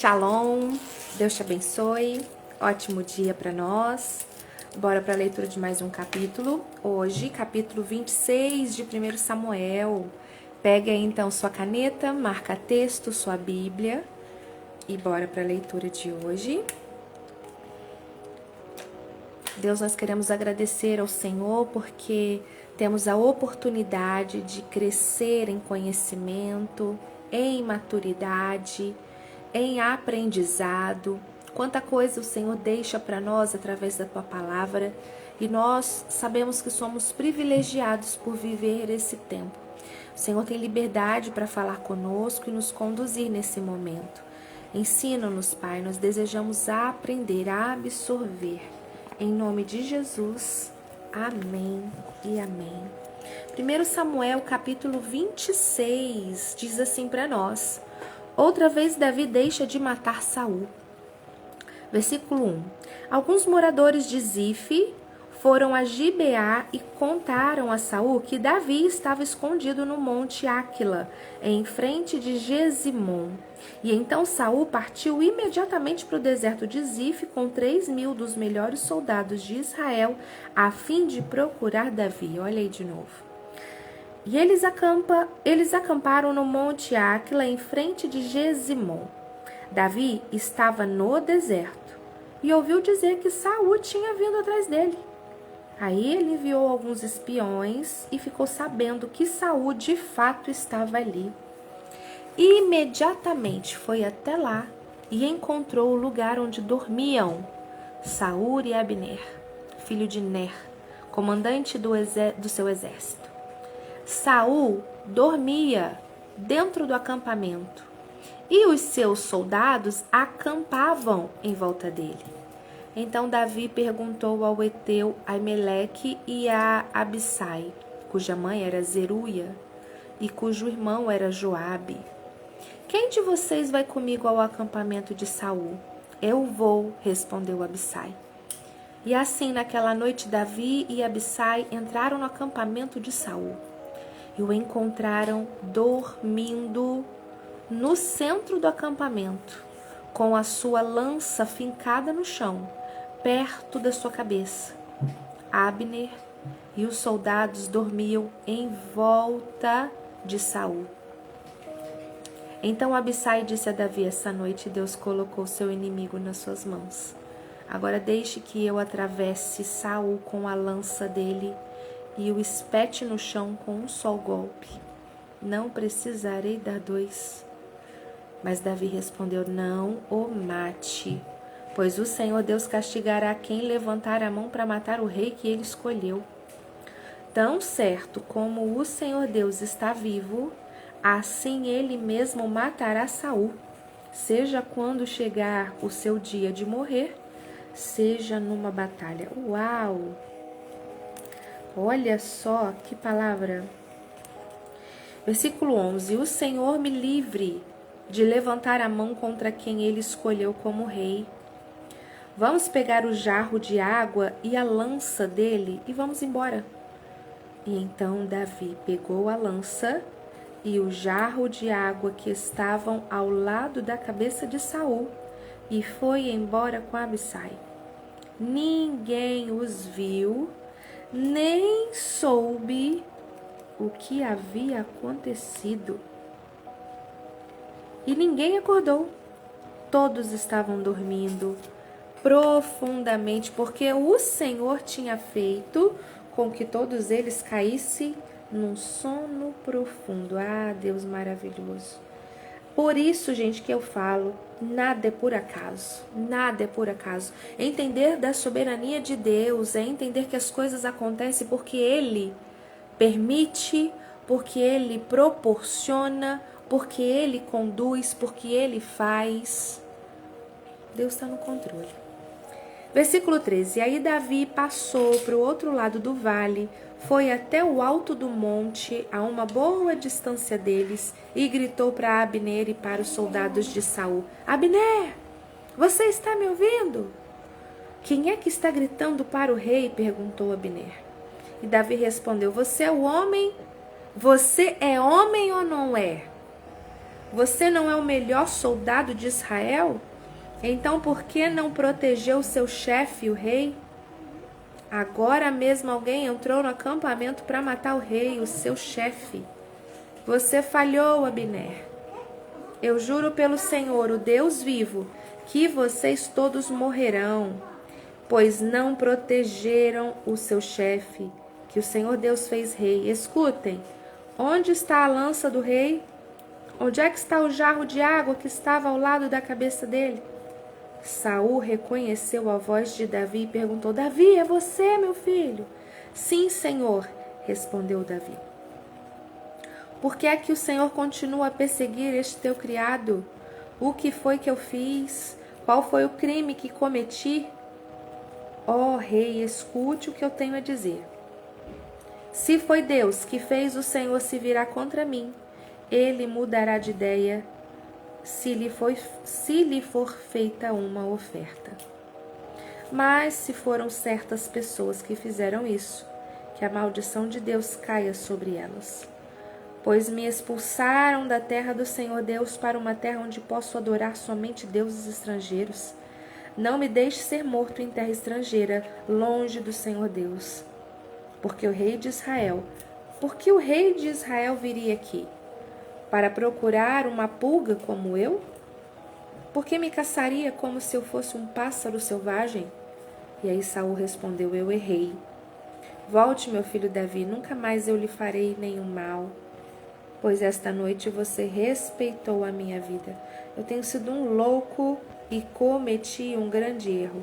Shalom, Deus te abençoe, ótimo dia para nós. Bora para a leitura de mais um capítulo. Hoje, capítulo 26 de 1 Samuel. Pega aí então sua caneta, marca texto, sua Bíblia e bora para a leitura de hoje. Deus, nós queremos agradecer ao Senhor porque temos a oportunidade de crescer em conhecimento, em maturidade, em aprendizado. Quanta coisa o Senhor deixa para nós através da Tua palavra e nós sabemos que somos privilegiados por viver esse tempo. O Senhor tem liberdade para falar conosco e nos conduzir nesse momento. Ensina-nos, Pai, nós desejamos aprender a absorver. Em nome de Jesus, amém e amém. 1 Samuel capítulo 26 diz assim para nós: outra vez Davi deixa de matar Saul. Versículo 1. Alguns moradores de Zif foram a Gibeá e contaram a Saul que Davi estava escondido no monte Áquila, em frente de Gesimom. E então Saul partiu imediatamente para o deserto de Zif com 3.000 dos melhores soldados de Israel, a fim de procurar Davi. Olha aí de novo. E eles acamparam no monte Áquila, em frente de Gesimom. Davi estava no deserto e ouviu dizer que Saul tinha vindo atrás dele. Aí ele enviou alguns espiões e ficou sabendo que Saul de fato estava ali. Imediatamente foi até lá e encontrou o lugar onde dormiam Saul e Abner, filho de Ner, comandante do seu exército. Saul dormia dentro do acampamento e os seus soldados acampavam em volta dele. Então Davi perguntou ao heteu Aimeleque e a Abissai, cuja mãe era Zeruia e cujo irmão era Joabe: quem de vocês vai comigo ao acampamento de Saul? Eu vou, respondeu Abissai. E assim naquela noite Davi e Abissai entraram no acampamento de Saul e o encontraram dormindo no centro do acampamento, com a sua lança fincada no chão, perto da sua cabeça. Abner e os soldados dormiam em volta de Saul. Então Abissai disse a Davi: essa noite Deus colocou seu inimigo nas suas mãos. Agora deixe que eu atravesse Saul com a lança dele e o espete no chão com um só golpe. Não precisarei dar dois. Mas Davi respondeu: não o mate, pois o Senhor Deus castigará quem levantar a mão para matar o rei que ele escolheu. Tão certo como o Senhor Deus está vivo, assim ele mesmo matará Saul, seja quando chegar o seu dia de morrer, seja numa batalha. Uau! Olha só que palavra. Versículo 11. O Senhor me livre de levantar a mão contra quem ele escolheu como rei. Vamos pegar o jarro de água e a lança dele e vamos embora. E então Davi pegou a lança e o jarro de água que estavam ao lado da cabeça de Saul e foi embora com Abissai. Ninguém os viu, nem soube o que havia acontecido. E ninguém acordou. Todos estavam dormindo profundamente, porque o Senhor tinha feito com que todos eles caíssem num sono profundo. Ah, Deus maravilhoso. Por isso, gente, que eu falo, nada é por acaso, nada é por acaso. Entender da soberania de Deus é entender que as coisas acontecem porque Ele permite, porque Ele proporciona, porque Ele conduz, porque Ele faz. Deus está no controle. Versículo 13. Aí Davi passou para o outro lado do vale, foi até o alto do monte, a uma boa distância deles, e gritou para Abner e para os soldados de Saul: Abner, você está me ouvindo? Quem é que está gritando para o rei? Perguntou Abner. E Davi respondeu: você é o homem? Você é homem ou não é? Você não é o melhor soldado de Israel? Então por que não protegeu o seu chefe, o rei? Agora mesmo alguém entrou no acampamento para matar o rei, o seu chefe. Você falhou, Abner. Eu juro pelo Senhor, o Deus vivo, que vocês todos morrerão, pois não protegeram o seu chefe, que o Senhor Deus fez rei. Escutem, onde está a lança do rei? Onde é que está o jarro de água que estava ao lado da cabeça dele? Saul reconheceu a voz de Davi e perguntou: Davi, é você, meu filho? Sim, Senhor, respondeu Davi. Por que é que o Senhor continua a perseguir este teu criado? O que foi que eu fiz? Qual foi o crime que cometi? Ó rei, escute o que eu tenho a dizer. Se foi Deus que fez o Senhor se virar contra mim, ele mudará de ideia se lhe for feita uma oferta. Mas se foram certas pessoas que fizeram isso, que a maldição de Deus caia sobre elas. Pois me expulsaram da terra do Senhor Deus para uma terra onde posso adorar somente deuses estrangeiros. Não me deixe ser morto em terra estrangeira, longe do Senhor Deus. Porque o rei de Israel viria aqui? Para procurar uma pulga como eu? Por que me caçaria como se eu fosse um pássaro selvagem? E aí Saul respondeu: eu errei. Volte, meu filho Davi, nunca mais eu lhe farei nenhum mal, pois esta noite você respeitou a minha vida. Eu tenho sido um louco e cometi um grande erro.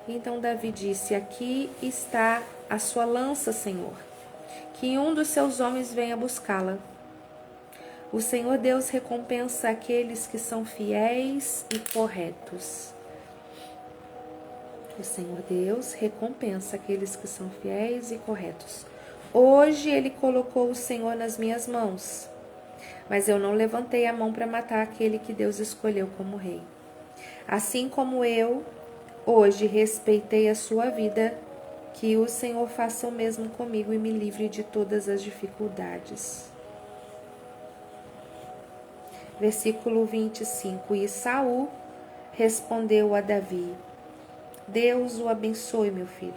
Então Davi disse: aqui está a sua lança, Senhor, que um dos seus homens venha buscá-la. O Senhor Deus recompensa aqueles que são fiéis e corretos. O Senhor Deus recompensa aqueles que são fiéis e corretos. Hoje ele colocou o Senhor nas minhas mãos, mas eu não levantei a mão para matar aquele que Deus escolheu como rei. Assim como eu hoje respeitei a sua vida, que o Senhor faça o mesmo comigo e me livre de todas as dificuldades. Versículo 25. E Saul respondeu a Davi: Deus o abençoe, meu filho.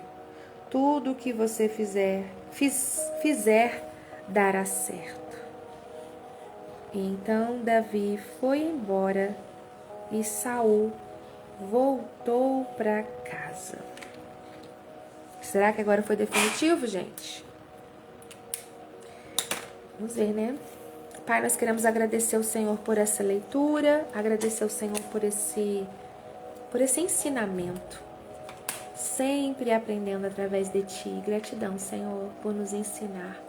Tudo o que você fizer dará certo. E então Davi foi embora e Saul voltou para casa. Será que agora foi definitivo, gente? Vamos ver, né? Pai, nós queremos agradecer ao Senhor por essa leitura, agradecer ao Senhor por esse ensinamento, sempre aprendendo através de Ti. Gratidão, Senhor, por nos ensinar,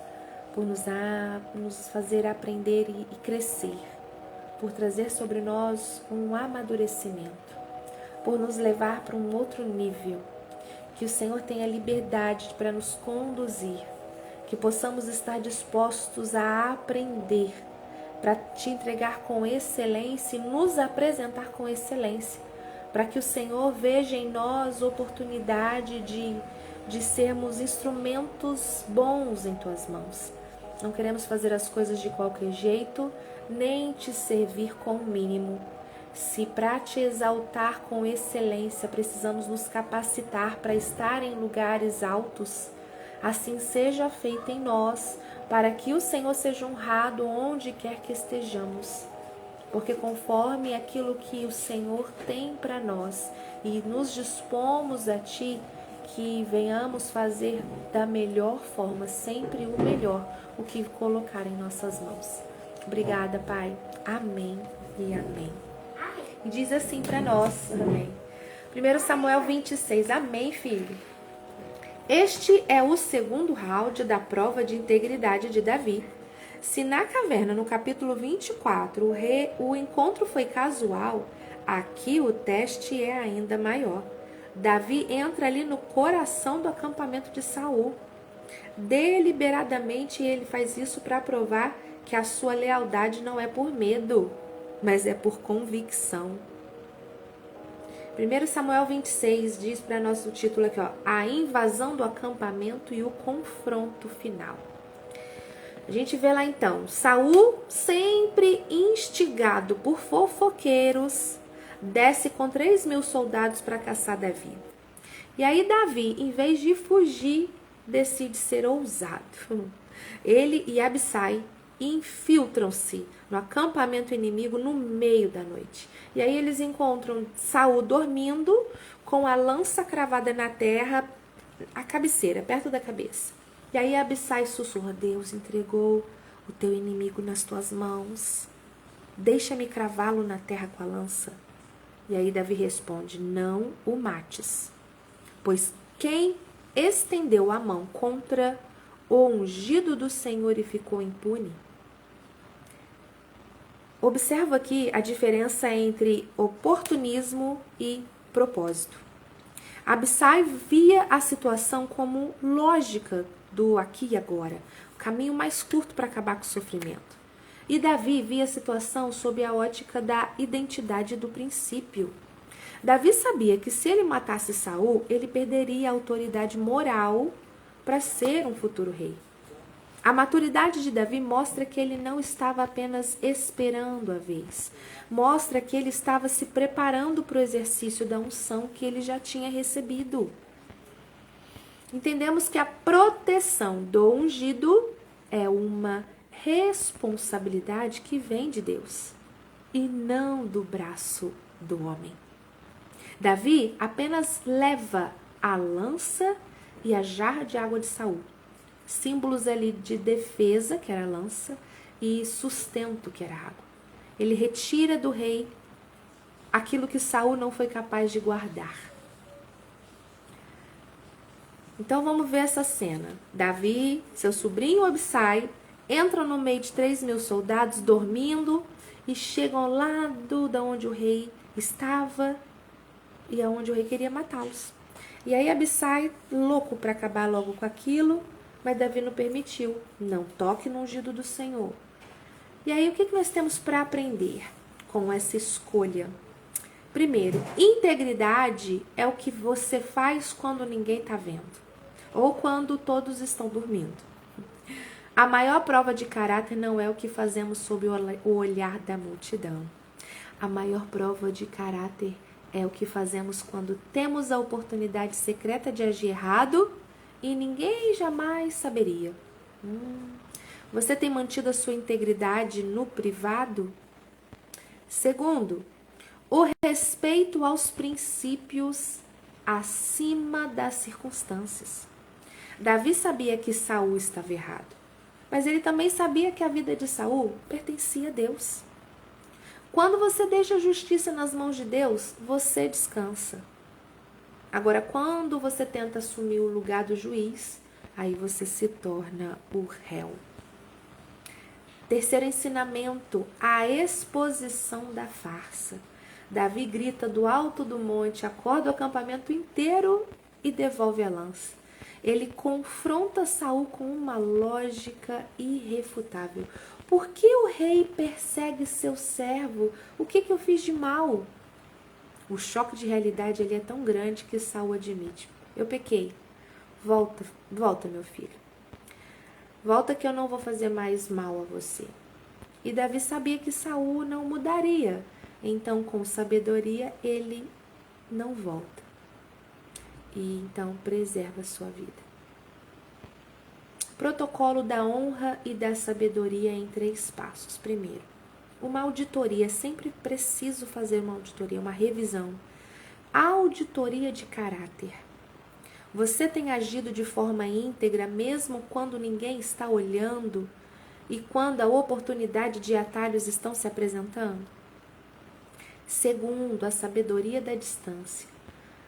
por nos fazer aprender e crescer, por trazer sobre nós um amadurecimento, por nos levar para um outro nível, que o Senhor tenha liberdade para nos conduzir, que possamos estar dispostos a aprender, para Te entregar com excelência e nos apresentar com excelência, para que o Senhor veja em nós oportunidade de sermos instrumentos bons em Tuas mãos. Não queremos fazer as coisas de qualquer jeito, nem Te servir com o mínimo. Se para Te exaltar com excelência precisamos nos capacitar para estar em lugares altos, assim seja feito em nós, para que o Senhor seja honrado onde quer que estejamos. Porque conforme aquilo que o Senhor tem para nós e nos dispomos a Ti, que venhamos fazer da melhor forma, sempre o melhor, o que colocar em nossas mãos. Obrigada, Pai. Amém e amém. E diz assim para nós também. 1 Samuel 26. Amém, filho. Este é o segundo round da prova de integridade de Davi. Se na caverna, no capítulo 24, o encontro foi casual, aqui o teste é ainda maior. Davi entra ali no coração do acampamento de Saul. Deliberadamente ele faz isso para provar que a sua lealdade não é por medo, mas é por convicção. 1 Samuel 26 diz para nós o título aqui, ó, a invasão do acampamento e o confronto final. A gente vê lá então, Saul, sempre instigado por fofoqueiros, desce com 3.000 soldados para caçar Davi. E aí Davi, em vez de fugir, decide ser ousado. Ele e Abissai infiltram-se no acampamento inimigo no meio da noite. E aí eles encontram Saul dormindo com a lança cravada na terra, a cabeceira, perto da cabeça. E aí Abissai sussurra: Deus entregou o teu inimigo nas tuas mãos. Deixa-me cravá-lo na terra com a lança. E aí Davi responde: não o mates, pois quem estendeu a mão contra o ungido do Senhor e ficou impune? Observa aqui a diferença entre oportunismo e propósito. Abissai via a situação como lógica do aqui e agora, o caminho mais curto para acabar com o sofrimento. E Davi via a situação sob a ótica da identidade do princípio. Davi sabia que se ele matasse Saul, ele perderia a autoridade moral para ser um futuro rei. A maturidade de Davi mostra que ele não estava apenas esperando a vez. Mostra que ele estava se preparando para o exercício da unção que ele já tinha recebido. Entendemos que a proteção do ungido é uma responsabilidade que vem de Deus e não do braço do homem. Davi apenas leva a lança e a jarra de água de Saul, símbolos ali de defesa, que era a lança, e sustento, que era a água. Ele retira do rei aquilo que Saul não foi capaz de guardar. Então vamos ver essa cena. Davi, seu sobrinho Abissai, entram no meio de 3.000 soldados dormindo e chegam lá da onde o rei estava e aonde o rei queria matá-los. E aí Abissai, louco para acabar logo com aquilo, mas Davi não permitiu. Não toque no ungido do Senhor. E aí o que nós temos para aprender com essa escolha? Primeiro, integridade é o que você faz quando ninguém está vendo ou quando todos estão dormindo. A maior prova de caráter não é o que fazemos sob o olhar da multidão. A maior prova de caráter é o que fazemos quando temos a oportunidade secreta de agir errado e ninguém jamais saberia. Você tem mantido a sua integridade no privado? Segundo, o respeito aos princípios acima das circunstâncias. Davi sabia que Saul estava errado, mas ele também sabia que a vida de Saul pertencia a Deus. Quando você deixa a justiça nas mãos de Deus, você descansa. Agora, quando você tenta assumir o lugar do juiz, aí você se torna o réu. Terceiro ensinamento, a exposição da farsa. Davi grita do alto do monte, acorda o acampamento inteiro e devolve a lança. Ele confronta Saul com uma lógica irrefutável. Por que o rei persegue seu servo? O que eu fiz de mal? O choque de realidade ele é tão grande que Saul admite: eu pequei. Volta, meu filho. Volta que eu não vou fazer mais mal a você. E Davi sabia que Saul não mudaria. Então, com sabedoria, ele não volta. E então preserva a sua vida. Protocolo da honra e da sabedoria em 3 passos. Primeiro, uma auditoria. É sempre preciso fazer uma auditoria, uma revisão. Auditoria de caráter. Você tem agido de forma íntegra mesmo quando ninguém está olhando e quando a oportunidade de atalhos estão se apresentando? Segundo, a sabedoria da distância.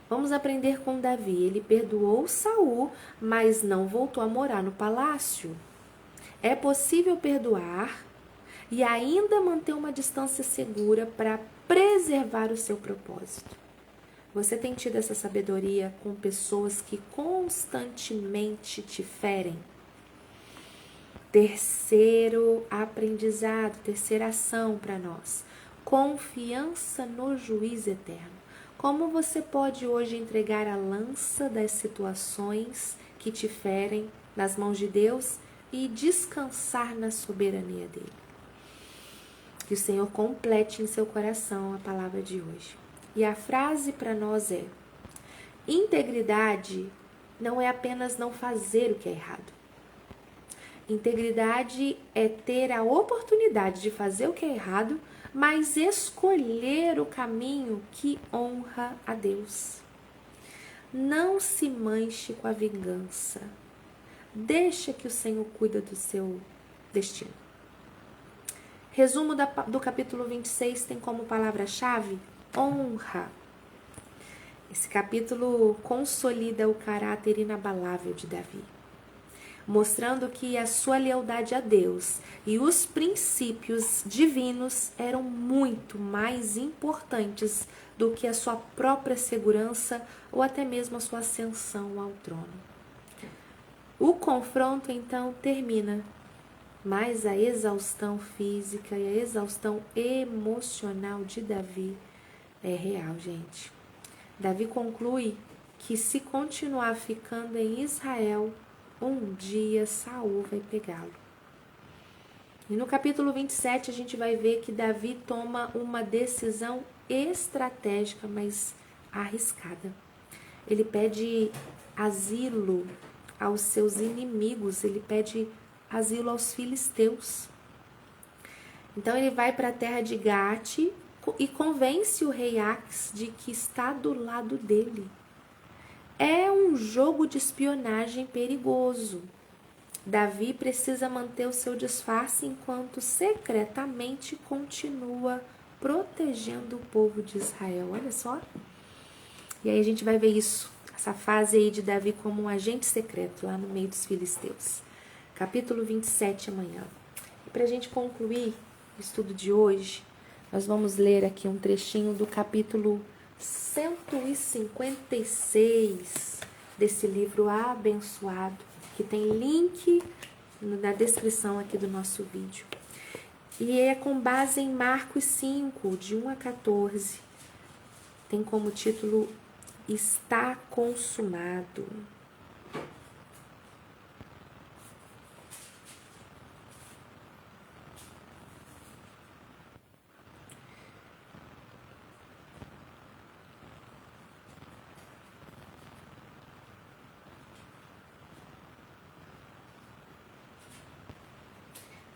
Vamos aprender com Davi. Ele perdoou Saul, mas não voltou a morar no palácio. É possível perdoar e ainda manter uma distância segura para preservar o seu propósito. Você tem tido essa sabedoria com pessoas que constantemente te ferem? Terceiro aprendizado, terceira ação para nós. Confiança no juiz eterno. Como você pode hoje entregar a lança das situações que te ferem nas mãos de Deus e descansar na soberania dele. Que o Senhor complete em seu coração a palavra de hoje. E a frase para nós é: integridade não é apenas não fazer o que é errado. Integridade é ter a oportunidade de fazer o que é errado, mas escolher o caminho que honra a Deus. Não se manche com a vingança. Deixa que o Senhor cuida do seu destino. Resumo do capítulo 26 tem como palavra-chave honra. Esse capítulo consolida o caráter inabalável de Davi, mostrando que a sua lealdade a Deus e os princípios divinos eram muito mais importantes do que a sua própria segurança ou até mesmo a sua ascensão ao trono. O confronto então termina, mas a exaustão física e a exaustão emocional de Davi é real, gente. Davi conclui que se continuar ficando em Israel, um dia Saul vai pegá-lo. E no capítulo 27 a gente vai ver que Davi toma uma decisão estratégica, mas arriscada. Ele pede asilo aos seus inimigos, ele pede asilo aos filisteus. Então ele vai para a terra de Gate e convence o rei Ax de que está do lado dele. É um jogo de espionagem perigoso. Davi precisa manter o seu disfarce enquanto secretamente continua protegendo o povo de Israel. Olha só. E aí a gente vai ver isso, essa fase aí de Davi como um agente secreto lá no meio dos filisteus. Capítulo 27 amanhã. E para a gente concluir o estudo de hoje, nós vamos ler aqui um trechinho do capítulo 156 desse livro abençoado, que tem link na descrição aqui do nosso vídeo. E é com base em Marcos 5, de 1 a 14. Tem como título Está Consumado.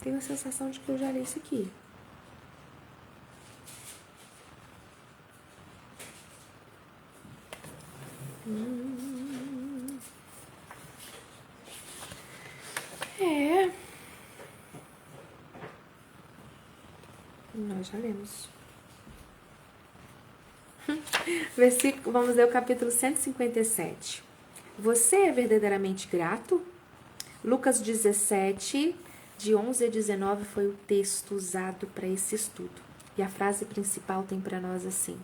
Tenho a sensação de que eu já li isso aqui. Nós já lemos. Vamos ler o capítulo 157. Você é verdadeiramente grato? Lucas 17, de 11 a 19 foi o texto usado para esse estudo. E a frase principal tem para nós assim: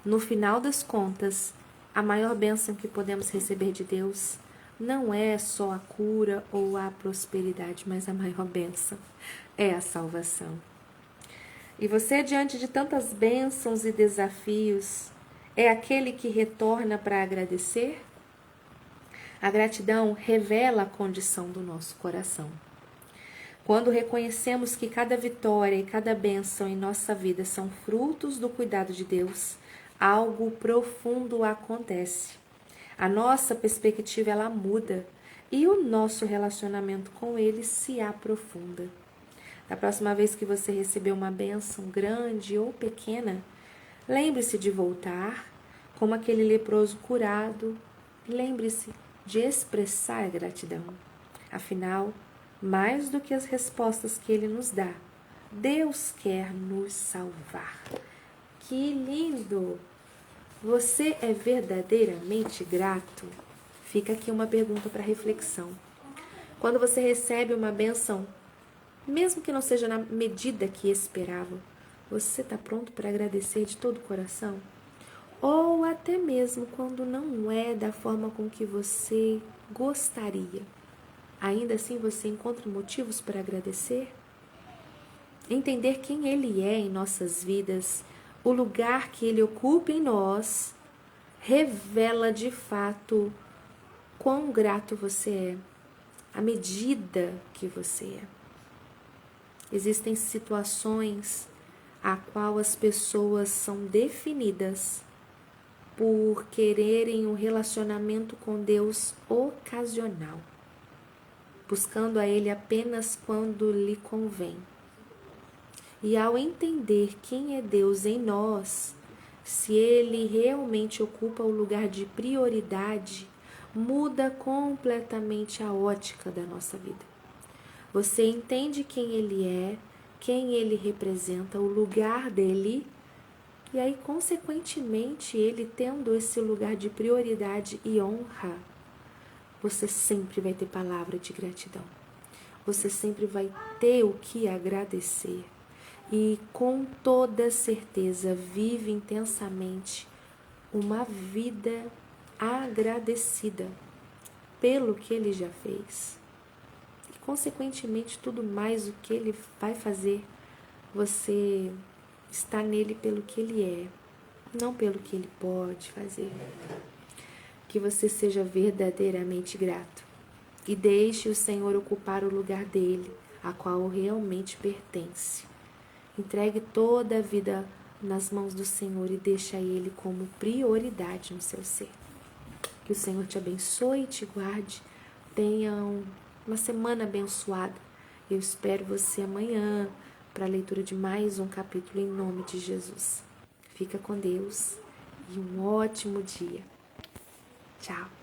no final das contas, a maior bênção que podemos receber de Deus não é só a cura ou a prosperidade, mas a maior bênção é a salvação. E você, diante de tantas bênçãos e desafios, é aquele que retorna para agradecer? A gratidão revela a condição do nosso coração. Quando reconhecemos que cada vitória e cada bênção em nossa vida são frutos do cuidado de Deus, algo profundo acontece. A nossa perspectiva ela muda e o nosso relacionamento com Ele se aprofunda. Da próxima vez que você receber uma bênção grande ou pequena, lembre-se de voltar, como aquele leproso curado. Lembre-se de expressar a gratidão. Afinal, mais do que as respostas que Ele nos dá, Deus quer nos salvar. Que lindo! Você é verdadeiramente grato? Fica aqui uma pergunta para reflexão. Quando você recebe uma bênção, mesmo que não seja na medida que esperava, você está pronto para agradecer de todo o coração? Ou até mesmo quando não é da forma com que você gostaria, ainda assim você encontra motivos para agradecer? Entender quem Ele é em nossas vidas, o lugar que Ele ocupa em nós, revela de fato quão grato você é. à medida que você é. Existem situações a qual as pessoas são definidas por quererem um relacionamento com Deus ocasional, buscando a Ele apenas quando lhe convém. E ao entender quem é Deus em nós, se Ele realmente ocupa o lugar de prioridade, muda completamente a ótica da nossa vida. Você entende quem Ele é, quem Ele representa, o lugar dele, e aí, consequentemente, Ele tendo esse lugar de prioridade e honra, você sempre vai ter palavra de gratidão. Você sempre vai ter o que agradecer. E com toda certeza vive intensamente uma vida agradecida pelo que Ele já fez. E consequentemente tudo mais o que Ele vai fazer, você está nele pelo que Ele é, não pelo que Ele pode fazer. Que você seja verdadeiramente grato e deixe o Senhor ocupar o lugar dele, a qual realmente pertence. Entregue toda a vida nas mãos do Senhor e deixa Ele como prioridade no seu ser. Que o Senhor te abençoe e te guarde. Tenha uma semana abençoada. Eu espero você amanhã para a leitura de mais um capítulo em nome de Jesus. Fica com Deus e um ótimo dia. Tchau.